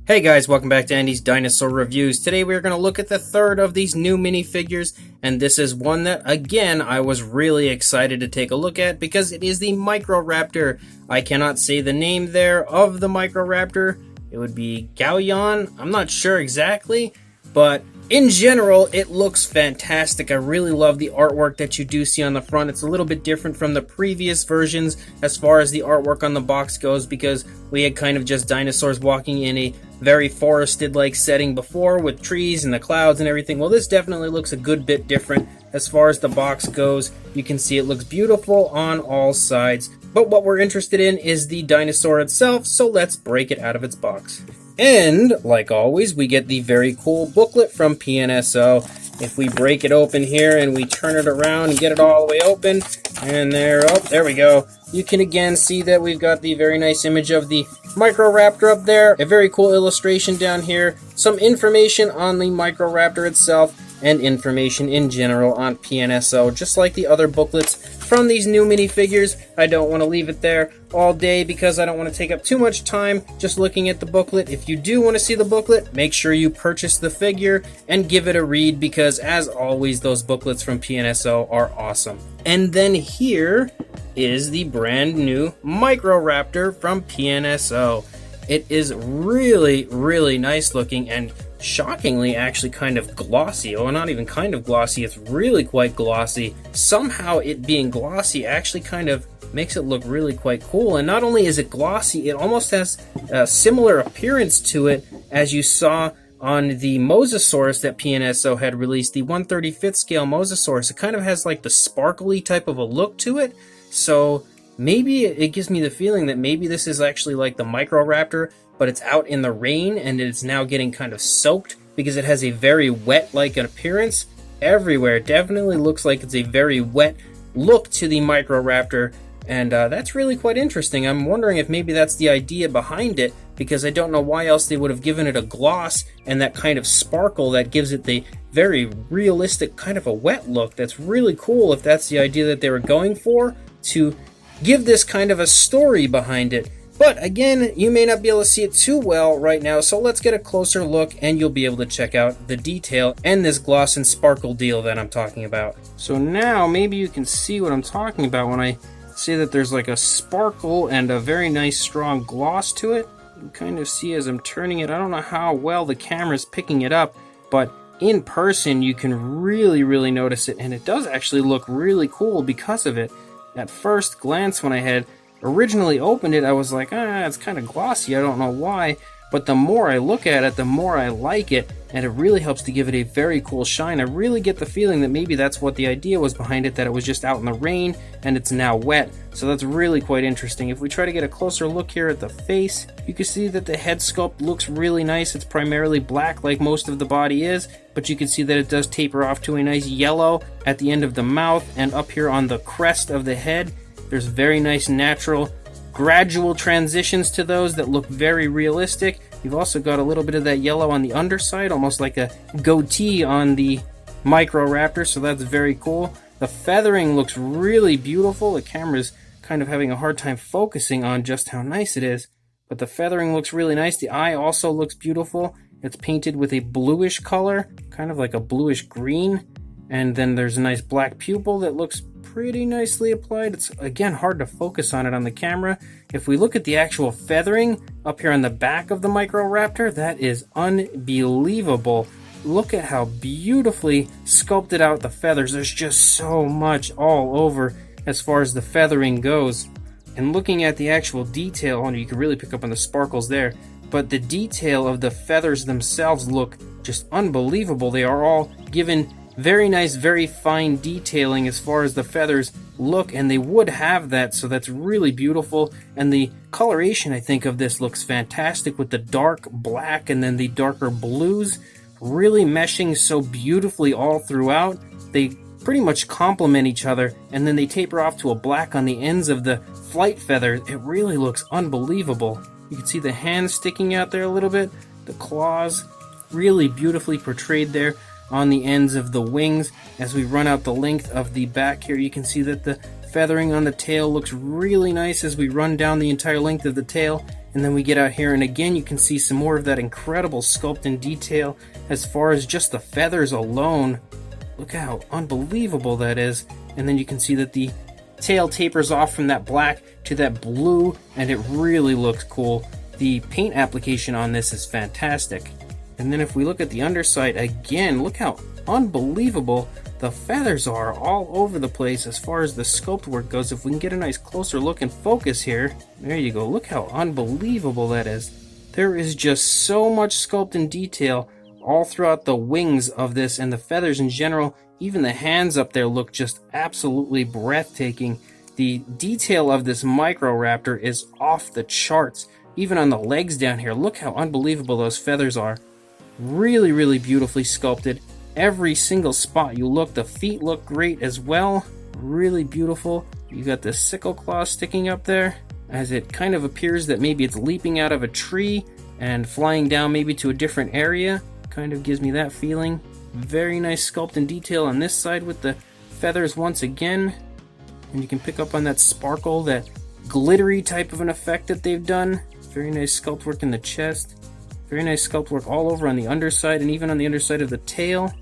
Hey guys, welcome back to Andy's Dinosaur Reviews. Today we're going to look at the third of these new minifigures, and this is one that, again, I was really excited to take a look at because it is the Microraptor. I cannot say the name there of the Microraptor. It would be Galleon. I'm not sure exactly, but in general, it looks fantastic. I really love the artwork that you do see on the front. It's a little bit different from the previous versions as far as the artwork on the box goes because we had kind of just dinosaurs walking in a very forested-like setting before with trees and the clouds and everything. Well, this definitely looks a good bit different as far as the box goes. You can see it looks beautiful on all sides. But what we're interested in is the dinosaur itself, so let's break it out of its box. And, like always, we get the very cool booklet from PNSO. If we break it open here and we turn it around and get it all the way open, and there we go. You can again see that we've got the very nice image of the Microraptor up there, a very cool illustration down here, some information on the Microraptor itself, and information in general on PNSO, just like the other booklets from these new minifigures. I don't want to leave it there all day because I don't want to take up too much time just looking at the booklet. If you do want to see the booklet, make sure you purchase the figure and give it a read because, as always, those booklets from PNSO are awesome. And then here is the brand new Microraptor from PNSO. It is really, really nice looking and shockingly actually kind of glossy. Oh, not even kind of glossy, it's really quite glossy. Somehow it being glossy actually kind of makes it look really quite cool. And not only is it glossy, it almost has a similar appearance to it as you saw on the Mosasaurus that PNSO had released, the 1/35th scale Mosasaurus. It kind of has like the sparkly type of a look to it. So maybe it gives me the feeling that maybe this is actually like the Microraptor, but it's out in the rain and it's now getting kind of soaked because it has a very wet-like appearance everywhere. It definitely looks like it's a very wet look to the Microraptor, and that's really quite interesting. I'm wondering if maybe that's the idea behind it, because I don't know why else they would have given it a gloss and that kind of sparkle that gives it the very realistic kind of a wet look. That's really cool if that's the idea that they were going for, to give this kind of a story behind it. But again, you may not be able to see it too well right now, so let's get a closer look and you'll be able to check out the detail and this gloss and sparkle deal that I'm talking about. So now maybe you can see what I'm talking about when I say that there's like a sparkle and a very nice strong gloss to it. You can kind of see as I'm turning it. I don't know how well the camera's picking it up, but in person you can really notice it, and it does actually look really cool because of it. At first glance, when I had originally opened it, I was like, it's kind of glossy, I don't know why, but the more I look at it, the more I like it, and it really helps to give it a very cool shine. I really get the feeling that maybe that's what the idea was behind it, that it was just out in the rain and it's now wet, so that's really quite interesting. If we try to get a closer look here at the face, you can see that the head sculpt looks really nice. It's primarily black like most of the body is, but you can see that it does taper off to a nice yellow at the end of the mouth, and up here on the crest of the head there's very nice natural gradual transitions to those that look very realistic. You've also got a little bit of that yellow on the underside, almost like a goatee on the Microraptor, so that's very cool. The feathering looks really beautiful. The camera's kind of having a hard time focusing on just how nice it is, but the feathering looks really nice. The eye also looks beautiful. It's painted with a bluish color, kind of like a bluish green, and then there's a nice black pupil that looks pretty nicely applied. It's again hard to focus on it on the camera. If we look at the actual feathering up here on the back of the Microraptor, that is unbelievable. Look at how beautifully sculpted out the feathers. There's just so much all over as far as the feathering goes. And looking at the actual detail, and you can really pick up on the sparkles there, but the detail of the feathers themselves look just unbelievable. They are all given very nice, very fine detailing as far as the feathers look, and they would have that, so that's really beautiful. And the coloration, I think, of this looks fantastic with the dark black and then the darker blues really meshing so beautifully all throughout. They pretty much complement each other, and then they taper off to a black on the ends of the flight feathers. It really looks unbelievable. You can see the hands sticking out there a little bit, the claws really beautifully portrayed there on the ends of the wings. As we run out the length of the back here, you can see that the feathering on the tail looks really nice as we run down the entire length of the tail, And then we get out here, and again you can see some more of that incredible sculpt and detail as far as just the feathers alone. Look how unbelievable that is. And then you can see that the tail tapers off from that black to that blue, and it really looks cool. The paint application on this is fantastic. And then if we look at the underside again, look how unbelievable the feathers are all over the place as far as the sculpt work goes. If we can get a nice closer look and focus here, there you go. Look how unbelievable that is. There is just so much sculpt and detail all throughout the wings of this, and the feathers in general. Even the hands up there look just absolutely breathtaking. The detail of this Microraptor is off the charts. Even on the legs down here, look how unbelievable those feathers are. Really, really beautifully sculpted. Every single spot you look, the feet look great as well. Really beautiful. You got the sickle claw sticking up there, as it kind of appears that maybe it's leaping out of a tree and flying down maybe to a different area. Kind of gives me that feeling. Very nice sculpt and detail on this side with the feathers once again. And you can pick up on that sparkle, that glittery type of an effect that they've done. Very nice sculpt work in the chest. Very nice sculpt work all over on the underside and even on the underside of the tail.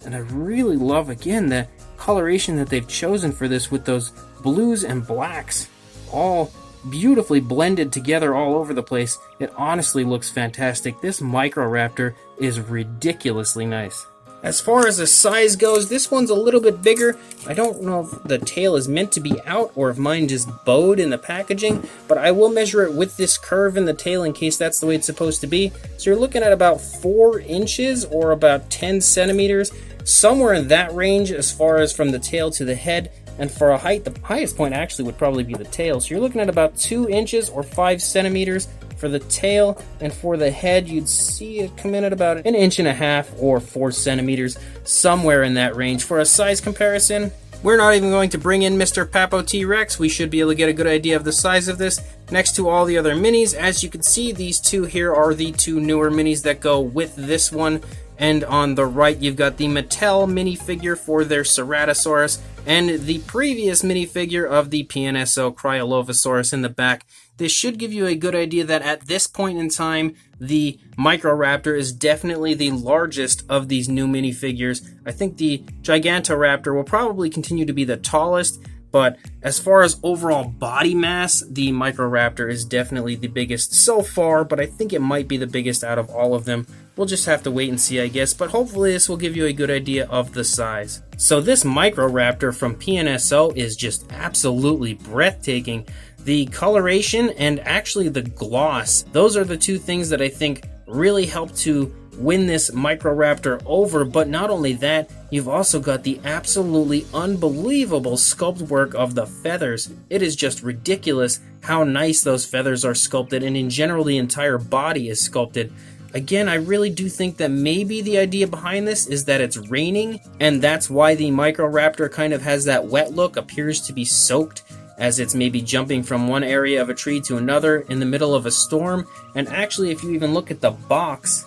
And I really love, again, the coloration that they've chosen for this with those blues and blacks all beautifully blended together all over the place. It honestly looks fantastic. This Microraptor is ridiculously nice. As far as the size goes, this one's a little bit bigger. I don't know if the tail is meant to be out or if mine just bowed in the packaging, but I will measure it with this curve in the tail in case that's the way it's supposed to be. So you're looking at about 4 inches or about 10 centimeters, somewhere in that range as far as from the tail to the head. And for a height, the highest point actually would probably be the tail. So you're looking at about 2 inches or 5 centimeters for the tail, and for the head, you'd see it come in at about 1.5 inches or 4 centimeters, somewhere in that range. For a size comparison, we're not even going to bring in Mr. Papo T-Rex. We should be able to get a good idea of the size of this next to all the other minis. As you can see, these two here are the 2 newer minis that go with this one. And on the right, you've got the Mattel minifigure for their Ceratosaurus and the previous minifigure of the PNSO Cryolovosaurus in the back. This should give you a good idea that at this point in time, the Microraptor is definitely the largest of these new minifigures. I think the Gigantoraptor will probably continue to be the tallest, but as far as overall body mass, the Microraptor is definitely the biggest so far, but I think it might be the biggest out of all of them. We'll just have to wait and see, I guess, but hopefully this will give you a good idea of the size. So this Microraptor from PNSO is just absolutely breathtaking. The coloration and actually the gloss, those are the 2 things that I think really help to win this Microraptor over. But not only that, you've also got the absolutely unbelievable sculpt work of the feathers. It is just ridiculous how nice those feathers are sculpted, and in general the entire body is sculpted. Again, I really do think that maybe the idea behind this is that it's raining, and that's why the Microraptor kind of has that wet look, appears to be soaked, as it's maybe jumping from one area of a tree to another in the middle of a storm. And actually, if you even look at the box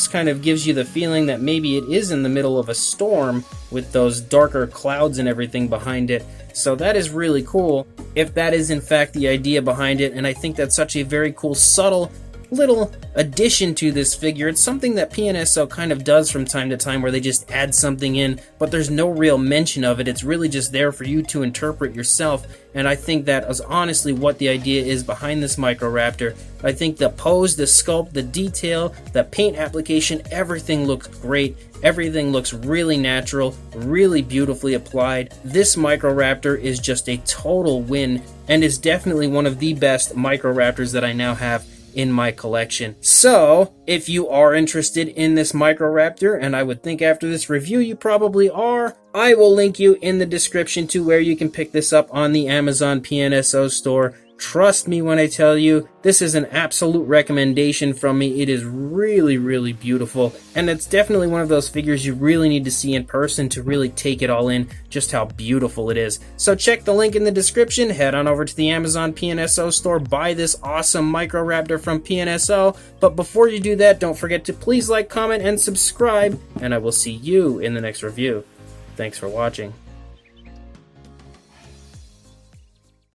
kind of gives you the feeling that maybe it is in the middle of a storm with those darker clouds and everything behind it. So that is really cool, if that is in fact the idea behind it, and I think that's such a very cool, subtle little addition to this figure. It's something that PNSO kind of does from time to time, where they just add something in, but there's no real mention of it. It's really just there for you to interpret yourself, and I think that is honestly what the idea is behind this Microraptor. I think the pose, the sculpt, the detail, the paint application, everything looks great. Everything looks really natural, really beautifully applied. This Microraptor is just a total win, and is definitely one of the best Microraptors that I now have in my collection. So, if you are interested in this Microraptor, and I would think after this review you probably are, I will link you in the description to where you can pick this up on the Amazon PNSO store. Trust me when I tell you, this is an absolute recommendation from me. It is really, really beautiful, and it's definitely one of those figures you really need to see in person to really take it all in, just how beautiful it is. So check the link in the description, head on over to the Amazon PNSO store, buy this awesome Microraptor from PNSO, but before you do that, don't forget to please like, comment, and subscribe, and I will see you in the next review. Thanks for watching.